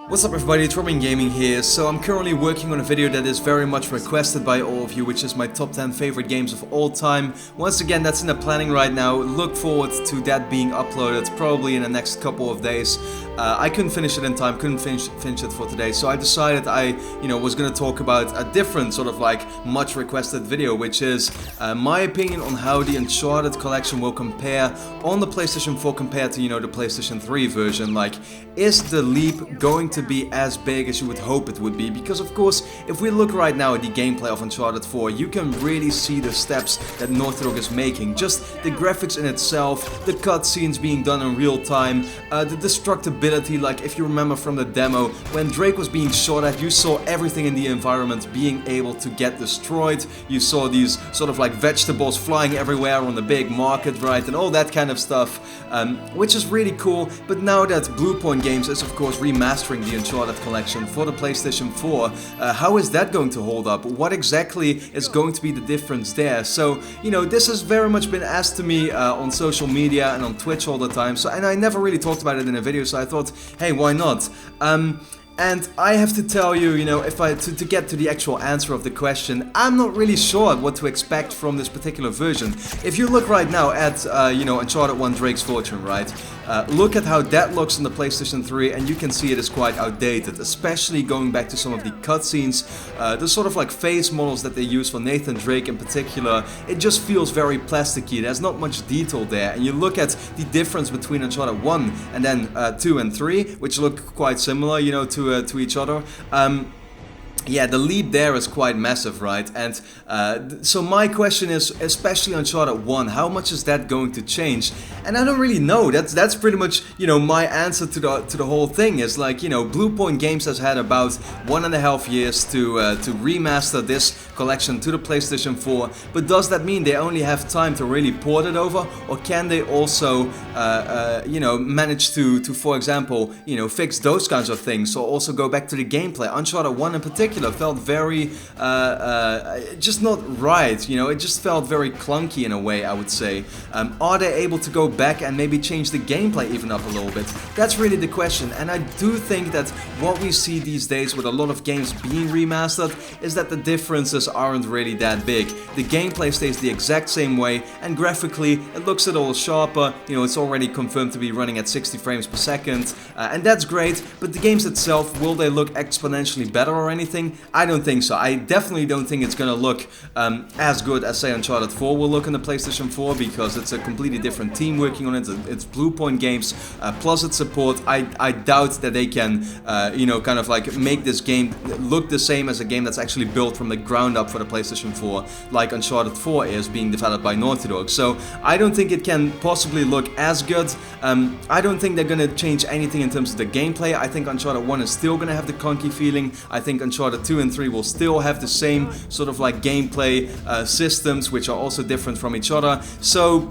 What's up everybody, it's RobinGaming here. So I'm currently working on a video that is very much requested by all of you, which is my top 10 favorite games of all time. Once again, that's in the planning right now. Look forward to that being uploaded probably in the next couple of days. I couldn't finish it in time, couldn't finish it for today, so I decided I was going to talk about a different sort of like much requested video, which is my opinion on how the Uncharted collection will compare on the PlayStation 4 compared to the PlayStation 3 version. Like, is the leap going to be as big as you would hope it would be? Because of course, if we look right now at the gameplay of Uncharted 4, you can really see the steps that Naughty Dog is making. Just the graphics in itself, the cutscenes being done in real time, the destructibility, like if you remember from the demo, when Drake was being shot at, you saw everything in the environment being able to get destroyed. You saw these sort of like vegetables flying everywhere on the big market, right, and all that kind of stuff, which is really cool. But now that Bluepoint Games is of course remastering the Uncharted collection for the PlayStation 4, how is that going to hold up? What exactly is going to be the difference there? So, this has very much been asked to me on social media and on Twitch all the time, and I never really talked about it in a video, so I thought, hey, why not? And I have to tell you, if to get to the actual answer of the question, I'm not really sure what to expect from this particular version. If you look right now at, Uncharted 1 Drake's Fortune, right? Look at how that looks on the PlayStation 3, and you can see it is quite outdated, especially going back to some of the cutscenes, the sort of like face models that they use for Nathan Drake in particular. It just feels very plasticky. There's not much detail there, and you look at the difference between Uncharted 1 and then 2 and 3, which look quite similar, to each other. Yeah, the leap there is quite massive, right? And so my question is, especially Uncharted 1, how much is that going to change? And I don't really know. That's pretty much, my answer to the whole thing is like, Bluepoint Games has had about 1.5 years to remaster this collection to the PlayStation 4. But does that mean they only have time to really port it over, or can they also, manage to for example, fix those kinds of things, or also go back to the gameplay? Uncharted 1 in particular felt very just not right, it just felt very clunky in a way, I would say. Are they able to go back and maybe change the gameplay even up a little bit? That's really the question, and I do think that what we see these days with a lot of games being remastered is that the differences aren't really that big. The gameplay stays the exact same way, and graphically it looks a little sharper, it's already confirmed to be running at 60 frames per second, and that's great, but the games itself, will they look exponentially better or anything? I don't think so. I definitely don't think it's gonna look as good as, say, Uncharted 4 will look on the PlayStation 4, because it's a completely different team working on it. It's Bluepoint Games, plus its support. I doubt that they can, kind of like make this game look the same as a game that's actually built from the ground up for the PlayStation 4, like Uncharted 4 is, being developed by Naughty Dog. So I don't think it can possibly look as good. I don't think they're gonna change anything in terms of the gameplay. I think Uncharted 1 is still gonna have the clunky feeling. I think Uncharted 2 and 3 will still have the same sort of like gameplay systems, which are also different from each other. So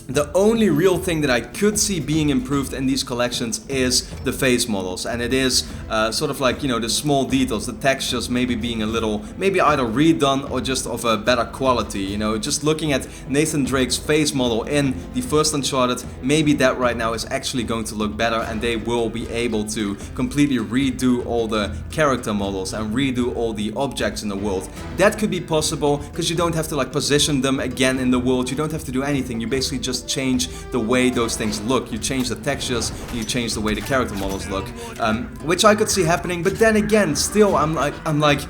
the only real thing that I could see being improved in these collections is the face models, and it is sort of like, the small details, the textures maybe being a little, maybe either redone or just of a better quality, just looking at Nathan Drake's face model in the first Uncharted, maybe that right now is actually going to look better, and they will be able to completely redo all the character models and redo all the objects in the world. That could be possible, because you don't have to like position them again in the world, you don't have to do anything, you basically just change the way those things look. You change the textures, you change the way the character models look, which I could see happening. But then again, still, I'm like,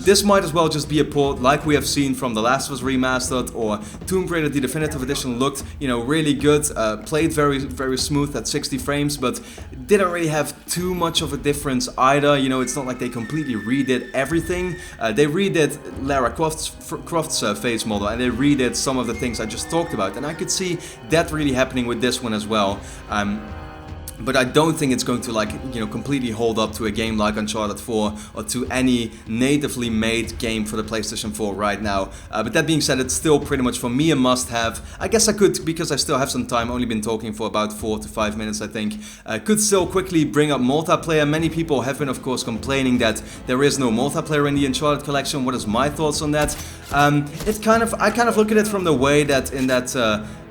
this might as well just be a port like we have seen from The Last of Us Remastered, or Tomb Raider the Definitive Edition looked, really good, played very, very smooth at 60 frames, but didn't really have too much of a difference either. It's not like they completely redid everything. They redid Lara Croft's face model, and they redid some of the things I just talked about, and I could see that really happening with this one as well. But I don't think it's going to like, completely hold up to a game like Uncharted 4 or to any natively made game for the PlayStation 4 right now. But that being said, it's still pretty much for me a must-have. I guess I could, because I still have some time, only been talking for about 4 to 5 minutes I think, could still quickly bring up multiplayer. Many people have been of course complaining that there is no multiplayer in the Uncharted collection. What is my thoughts on that? I kind of look at it from the way that in that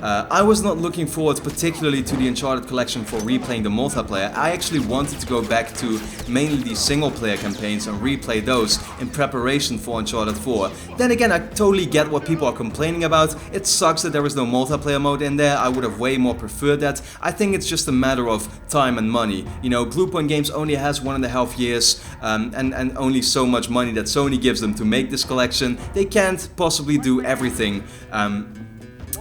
I was not looking forward particularly to the Uncharted collection for replaying the multiplayer. I actually wanted to go back to mainly the single player campaigns and replay those in preparation for Uncharted 4. Then again, I totally get what people are complaining about. It sucks that there is no multiplayer mode in there. I would have way more preferred that. I think it's just a matter of time and money. You know, Bluepoint Games only has 1.5 years and only so much money that Sony gives them to make this collection. They can't possibly do everything.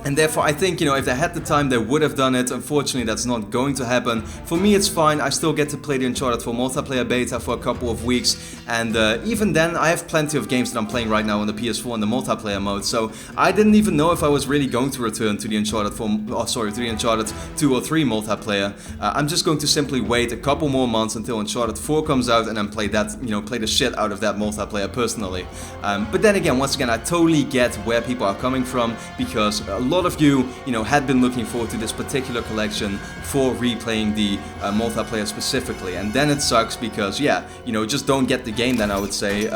And therefore I think, you know, if they had the time they would have done it. Unfortunately that's not going to happen. For me it's fine, I still get to play the Uncharted 4 multiplayer beta for a couple of weeks, and even then I have plenty of games that I'm playing right now on the PS4 in the multiplayer mode, so I didn't even know if I was really going to return to the Uncharted 4, to the Uncharted 2 or 3 multiplayer. I'm just going to simply wait a couple more months until Uncharted 4 comes out and then play that, you know, play the shit out of that multiplayer personally. But then again, once again, I totally get where people are coming from, because a lot of you know, had been looking forward to this particular collection for replaying the multiplayer specifically, and then it sucks because, yeah, you know, just don't get the game then, I would say.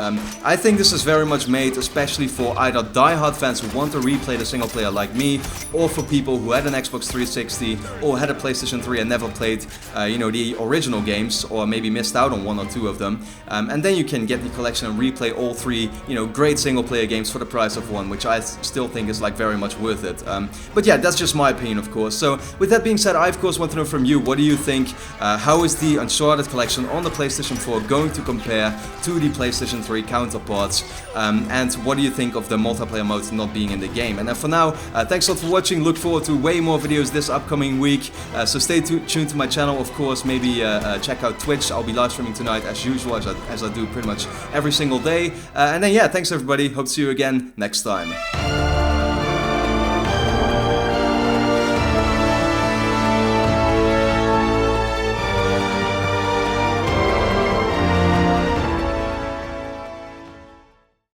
I think this is very much made especially for either die-hard fans who want to replay the single player like me, or for people who had an Xbox 360 or had a PlayStation 3 and never played, you know, the original games, or maybe missed out on one or two of them. And then you can get the collection and replay all 3, you know, great single player games for the price of one, which I still think is like very much worth it. But yeah, that's just my opinion, of course. So with that being said, I of course want to know from you, what do you think? How is the Uncharted collection on the PlayStation 4 going to compare to the PlayStation 3 counterparts? And what do you think of the multiplayer modes not being in the game? And then for now, thanks a lot for watching. Look forward to way more videos this upcoming week. So stay tuned to my channel, of course. Maybe check out Twitch. I'll be live streaming tonight as usual, as I do pretty much every single day. And then yeah, thanks everybody. Hope to see you again next time.